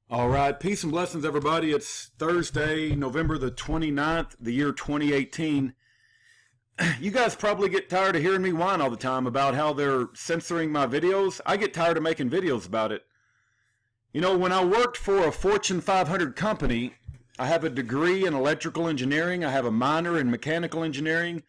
All right, peace and blessings, everybody. It's Thursday, November the 29th, the year 2018. You guys probably get tired of hearing me whine all the time about how they're censoring my videos. I get tired of making videos about it. You know, when I worked for a Fortune 500 company, I have a degree in electrical engineering. I have a minor in mechanical engineering.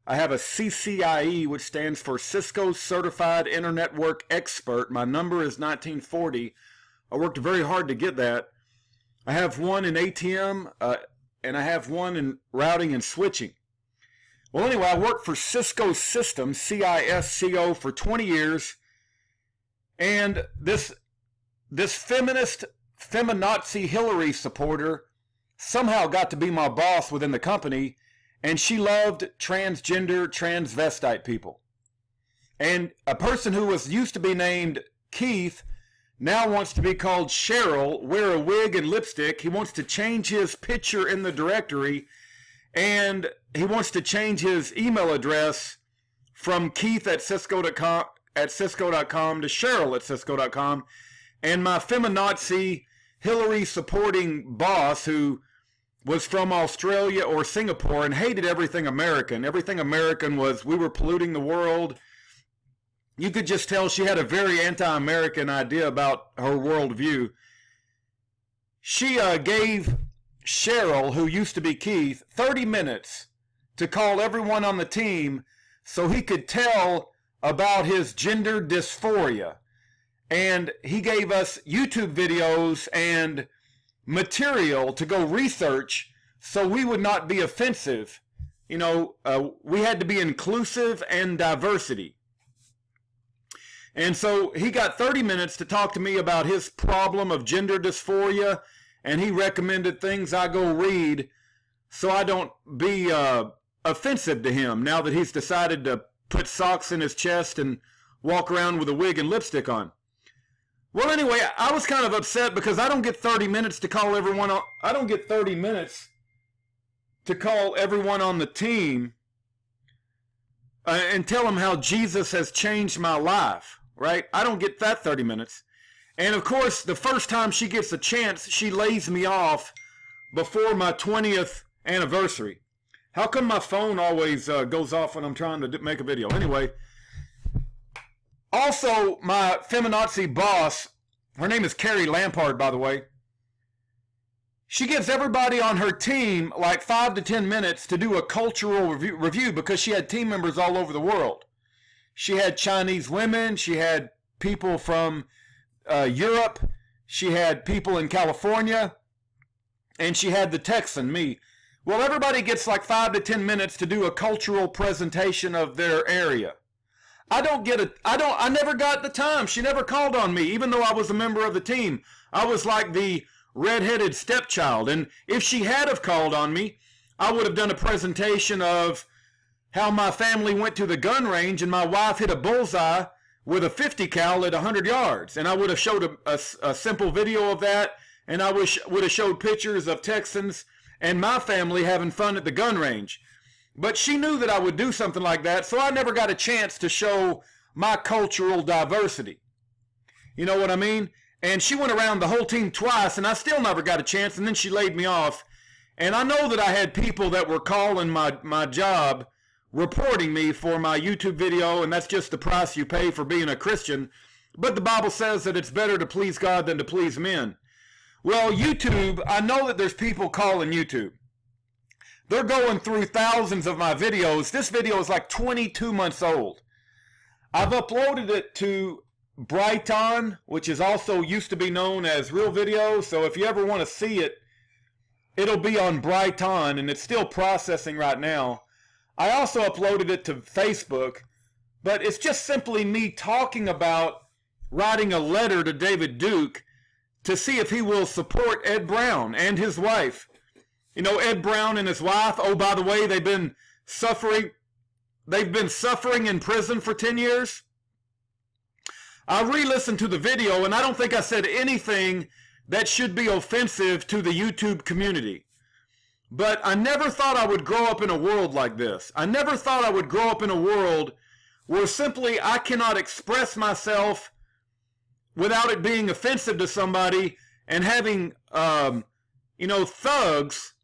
I have a CCIE, which stands for Cisco Certified Internetwork Expert. My number is 1940. I worked very hard to get that. I have one in ATM, and I have one in routing and switching. Well, anyway, I worked for Cisco Systems, CISCO, for 20 years, and this feminazi Hillary supporter somehow got to be my boss within the company, and she loved transgender, transvestite people. And a person who used to be named Keith now wants to be called Cheryl, wear a wig and lipstick. He wants to change his picture in the directory, and he wants to change his email address from keith@cisco.com to cheryl@cisco.com. And my feminazi Hillary supporting boss, who was from Australia or Singapore and hated everything American. Everything American was, we were polluting the world. You could just tell she had a very anti-American idea about her worldview. She gave Cheryl, who used to be Keith, 30 minutes to call everyone on the team so he could tell about his gender dysphoria. And he gave us YouTube videos and material to go research so we would not be offensive. You know, we had to be inclusive and diversity. And so he got 30 minutes to talk to me about his problem of gender dysphoria, and he recommended things I go read so I don't be offensive to him now that he's decided to put socks in his chest and walk around with a wig and lipstick on. Well, anyway, I was kind of upset because I don't get 30 minutes to call everyone on, I don't get 30 minutes to call everyone on the team and tell them how Jesus has changed my life. Right? I don't get that 30 minutes. And of course, the first time she gets a chance, she lays me off before my 20th anniversary. How come my phone always goes off when I'm trying to make a video? Anyway, also my feminazi boss, her name is Carrie Lampard, by the way. She gives everybody on her team like 5 to 10 minutes to do a cultural review because she had team members all over the world. She had Chinese women, she had people from Europe, she had people in California, and she had the Texan, me. Well, everybody gets like 5 to 10 minutes to do a cultural presentation of their area. I never got the time. She never called on me, even though I was a member of the team. I was like the red-headed stepchild, and if she had have called on me, I would have done a presentation of how my family went to the gun range and my wife hit a bullseye with a 50 cal at 100 yards. And I would have showed a simple video of that, and I would have showed pictures of Texans and my family having fun at the gun range. But she knew that I would do something like that, so I never got a chance to show my cultural diversity. You know what I mean? And she went around the whole team twice, and I still never got a chance, and then she laid me off. And I know that I had people that were calling my job, reporting me for my YouTube video, and that's just the price you pay for being a Christian. But the Bible says that it's better to please God than to please men. Well, YouTube, I know that there's people calling YouTube. They're going through thousands of my videos. This video is like 22 months old. I've uploaded it to Brighton, which is also used to be known as Real Video. So if you ever want to see it, it'll be on Brighton, and it's still processing right now. I also uploaded it to Facebook, but it's just simply me talking about writing a letter to David Duke to see if he will support Ed Brown and his wife. You know, Ed Brown and his wife, oh, by the way, they've been suffering in prison for 10 years. I re-listened to the video, and I don't think I said anything that should be offensive to the YouTube community. But I never thought I would grow up in a world like this. I never thought I would grow up in a world where simply I cannot express myself without it being offensive to somebody, and having, thugs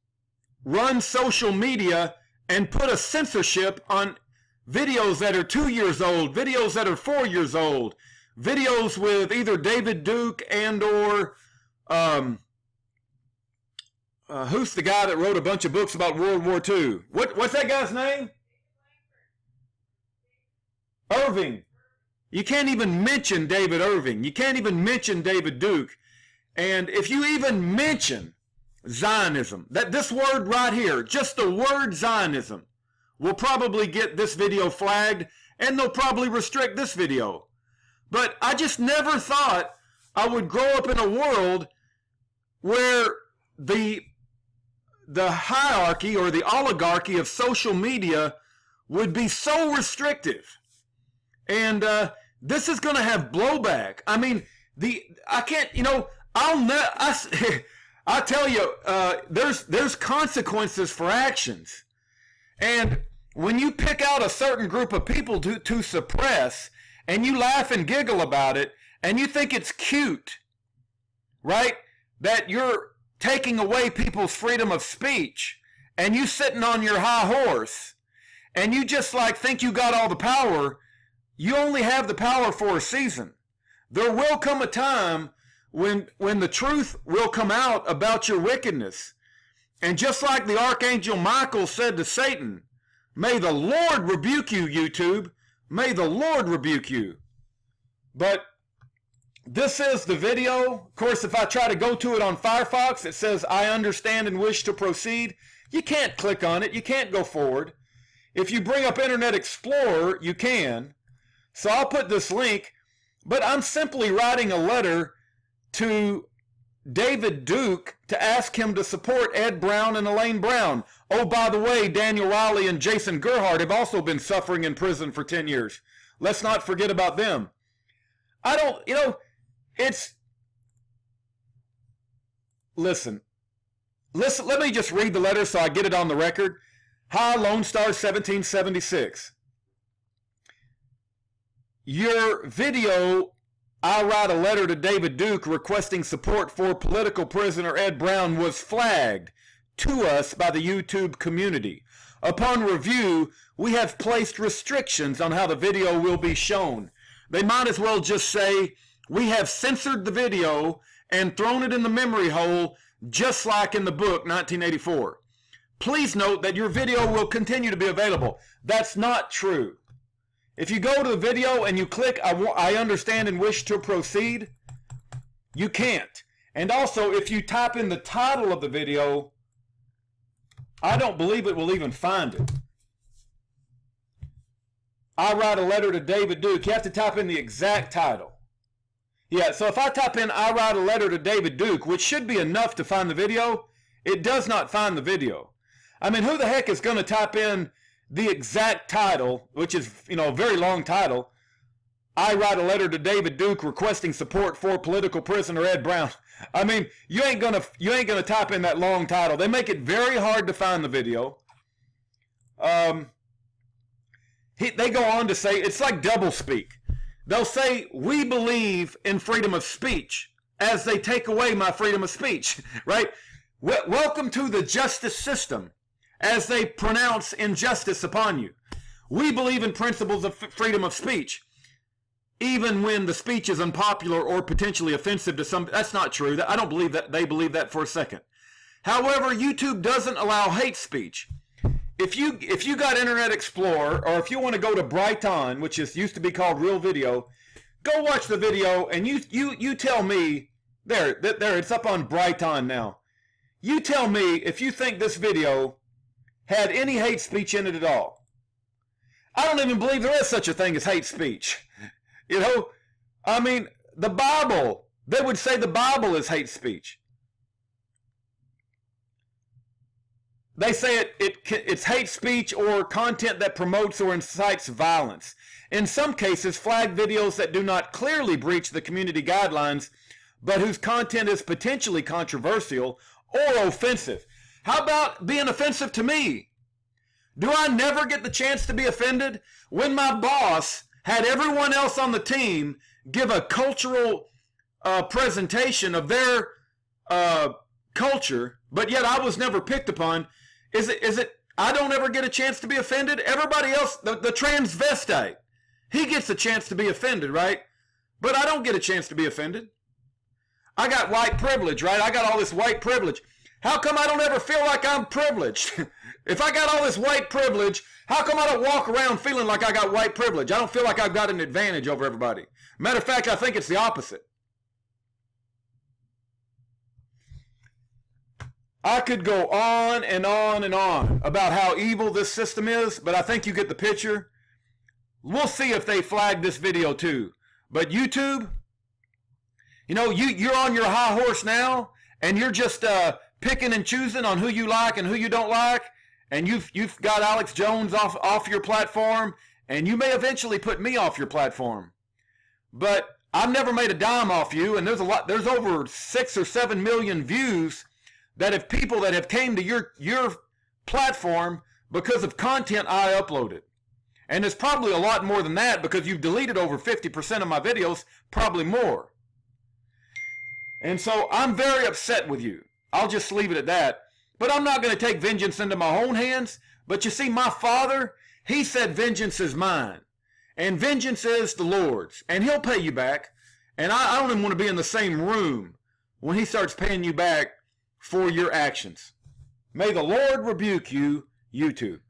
run social media and put a censorship on videos that are 2 years old, videos that are 4 years old, videos with either David Duke and or who's the guy that wrote a bunch of books about World War II? What's that guy's name? Irving. You can't even mention David Irving. You can't even mention David Duke. And if you even mention Zionism, that this word right here, just the word Zionism, will probably get this video flagged, and they'll probably restrict this video. But I just never thought I would grow up in a world where the hierarchy or the oligarchy of social media would be so restrictive. And this is going to have blowback. I mean, I can't, I tell you, there's consequences for actions. And when you pick out a certain group of people to suppress, and you laugh and giggle about it, and you think it's cute, right? That you're taking away people's freedom of speech, and you sitting on your high horse, and you just think you got all the power. You only have the power for a season. There will come a time when the truth will come out about your wickedness. And just like the Archangel Michael said to Satan, may the Lord rebuke you, YouTube. May the Lord rebuke you. But this is the video. Of course, if I try to go to it on Firefox, it says, I understand and wish to proceed. You can't click on it. You can't go forward. If you bring up Internet Explorer, you can. So I'll put this link, but I'm simply writing a letter to David Duke to ask him to support Ed Brown and Elaine Brown. Oh, by the way, Daniel Riley and Jason Gerhardt have also been suffering in prison for 10 years. Let's not forget about them. Listen, let me just read the letter so I get it on the record. Hi, Lone Star 1776. Your video, I write a letter to David Duke requesting support for political prisoner Ed Brown, was flagged to us by the YouTube community. Upon review, we have placed restrictions on how the video will be shown. They might as well just say, we have censored the video and thrown it in the memory hole, just like in the book 1984. Please note that your video will continue to be available. That's not true. If you go to the video and you click, I understand and wish to proceed, you can't. And also, if you type in the title of the video, I don't believe it will even find it. I write a letter to David Duke. You have to type in the exact title. Yeah, so if I type in, I write a letter to David Duke, which should be enough to find the video, it does not find the video. I mean, who the heck is going to type in the exact title, which is, a very long title, I write a letter to David Duke requesting support for political prisoner Ed Brown. I mean, you ain't gonna type in that long title. They make it very hard to find the video. They go on to say, it's like doublespeak. They'll say, we believe in freedom of speech, as they take away my freedom of speech, right? Welcome to the justice system, as they pronounce injustice upon you. We believe in principles of freedom of speech, even when the speech is unpopular or potentially offensive to some. That's not true. I don't believe that they believe that for a second. However, YouTube doesn't allow hate speech. If you got Internet Explorer, or if you want to go to Brighton, which used to be called Real Video, go watch the video and you tell me, there, it's up on Brighton now. You tell me if you think this video had any hate speech in it at all. I don't even believe there is such a thing as hate speech. I mean, the Bible, they would say the Bible is hate speech. They say it's hate speech or content that promotes or incites violence. In some cases, flag videos that do not clearly breach the community guidelines, but whose content is potentially controversial or offensive. How about being offensive to me? Do I never get the chance to be offended? When my boss had everyone else on the team give a cultural presentation of their culture, but yet I was never picked upon. Is it I don't ever get a chance to be offended? Everybody else, the transvestite, he gets a chance to be offended, right? But I don't get a chance to be offended. I got white privilege, right? I got all this white privilege. How come I don't ever feel like I'm privileged? If I got all this white privilege, how come I don't walk around feeling like I got white privilege? I don't feel like I've got an advantage over everybody. Matter of fact, I think it's the opposite. I could go on and on and on about how evil this system is, but I think you get the picture. We'll see if they flag this video too. But YouTube, you know, you're on your high horse now, and you're just picking and choosing on who you like and who you don't like, and you've got Alex Jones off your platform, and you may eventually put me off your platform. But I've never made a dime off you, and there's over 6 or 7 million views that have people that have came to your platform because of content I uploaded. And there's probably a lot more than that because you've deleted over 50% of my videos, probably more. And so I'm very upset with you. I'll just leave it at that. But I'm not going to take vengeance into my own hands. But you see, my Father, he said vengeance is mine. And vengeance is the Lord's. And he'll pay you back. And I don't even want to be in the same room when he starts paying you back for your actions. May the Lord rebuke you, YouTube.